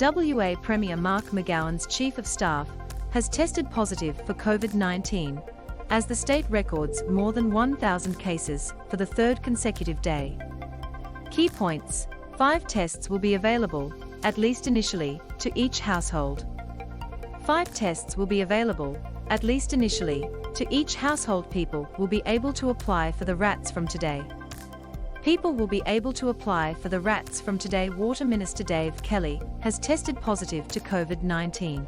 WA Premier Mark McGowan's Chief of Staff has tested positive for COVID-19, as the state records more than 1,000 cases for the third consecutive day. Key points: 5 tests will be available, at least initially, to each household. 5 tests will be available, at least initially, to each household. People will be able to apply for the RATs from today. People will be able to apply for the RATs from today. Water Minister Dave Kelly has tested positive to COVID-19.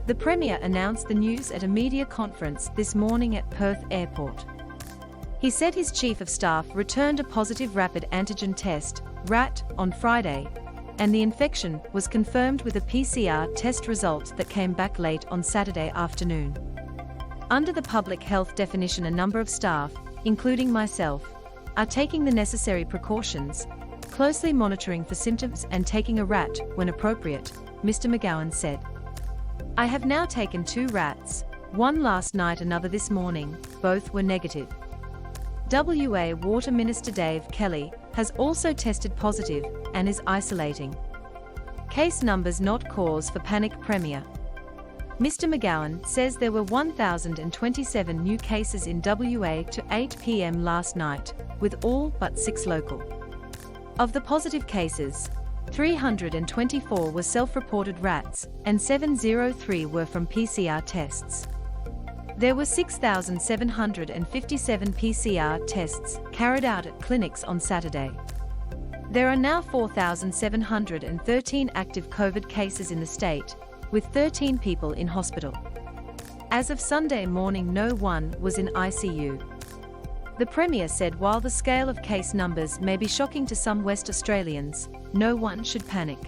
The Premier announced the news at a media conference this morning at Perth Airport. He said his Chief of Staff returned a positive rapid antigen test, RAT, on Friday, and the infection was confirmed with a PCR test result that came back late on Saturday afternoon. Under the public health definition, a number of staff, including myself, are taking the necessary precautions, closely monitoring for symptoms and taking a RAT when appropriate, Mr. McGowan said. I have now taken 2 RATs, one last night, another this morning. Both were negative. WA Water Minister Dave Kelly has also tested positive and is isolating. Case numbers not cause for panic. Premier Mr. McGowan says there were 1,027 new cases in WA to 8 p.m. last night, with all but 6 local. Of the positive cases, 324 were self-reported RATs, and 703 were from PCR tests. There were 6,757 PCR tests carried out at clinics on Saturday. There are now 4,713 active COVID cases in the state, with 13 people in hospital. As of Sunday morning, no one was in ICU. The Premier said while the scale of case numbers may be shocking to some West Australians, no one should panic.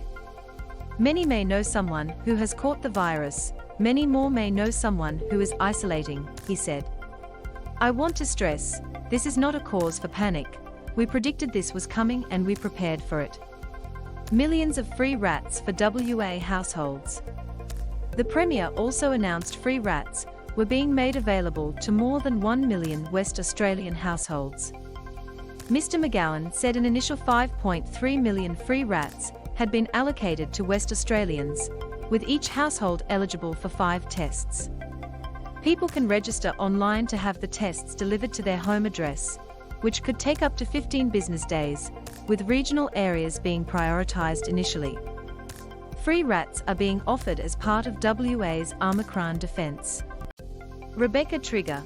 Many may know someone who has caught the virus, many more may know someone who is isolating, he said. I want to stress, this is not a cause for panic. We predicted this was coming and we prepared for it. Millions of free RATs for WA households. The Premier also announced free RATs were being made available to more than 1 million West Australian households. Mr. McGowan said an initial 5.3 million free RATs had been allocated to West Australians, with each household eligible for 5 tests. People can register online to have the tests delivered to their home address, which could take up to 15 business days, with regional areas being prioritised initially. Free RATs are being offered as part of WA's Omicron defence. Rebecca Trigger.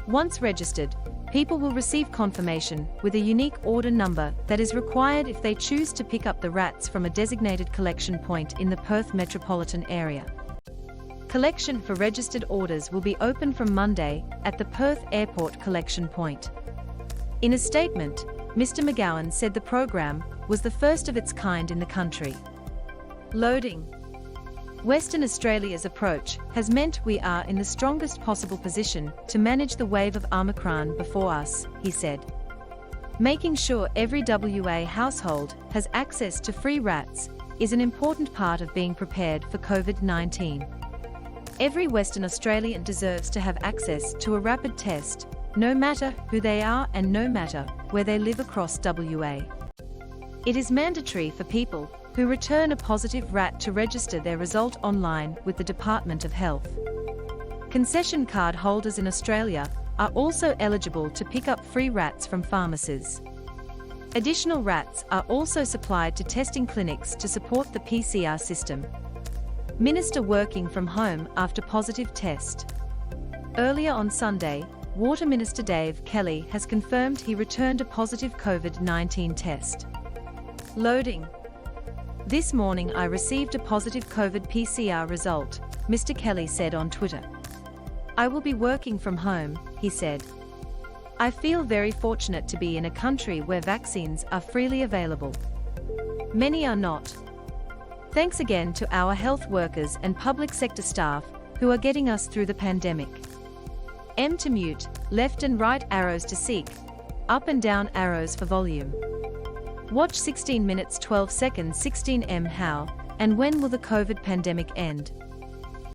Once registered, people will receive confirmation with a unique order number that is required if they choose to pick up the RATs from a designated collection point in the Perth metropolitan area. Collection for registered orders will be open from Monday at the Perth Airport collection point. In a statement, Mr. McGowan said the program was the first of its kind in the country. Loading. Western Australia's approach has meant we are in the strongest possible position to manage the wave of Omicron before us, he said. Making sure every WA household has access to free RATs is an important part of being prepared for COVID-19. Every Western Australian deserves to have access to a rapid test, no matter who they are and no matter where they live across WA. It is mandatory for people who return a positive RAT to register their result online with the Department of Health. Concession card holders in Australia are also eligible to pick up free RATs from pharmacies. Additional RATs are also supplied to testing clinics to support the PCR system. Minister working from home after positive test. Earlier on Sunday, Water Minister Dave Kelly has confirmed he returned a positive COVID-19 test. Loading. This morning I received a positive COVID PCR result, Mr. Kelly said on Twitter. I will be working from home, he said. I feel very fortunate to be in a country where vaccines are freely available. Many are not. Thanks again to our health workers and public sector staff who are getting us through the pandemic. M to mute, left and right arrows to seek, up and down arrows for volume. Watch 16 minutes 12 seconds 16 How and when will the COVID pandemic end?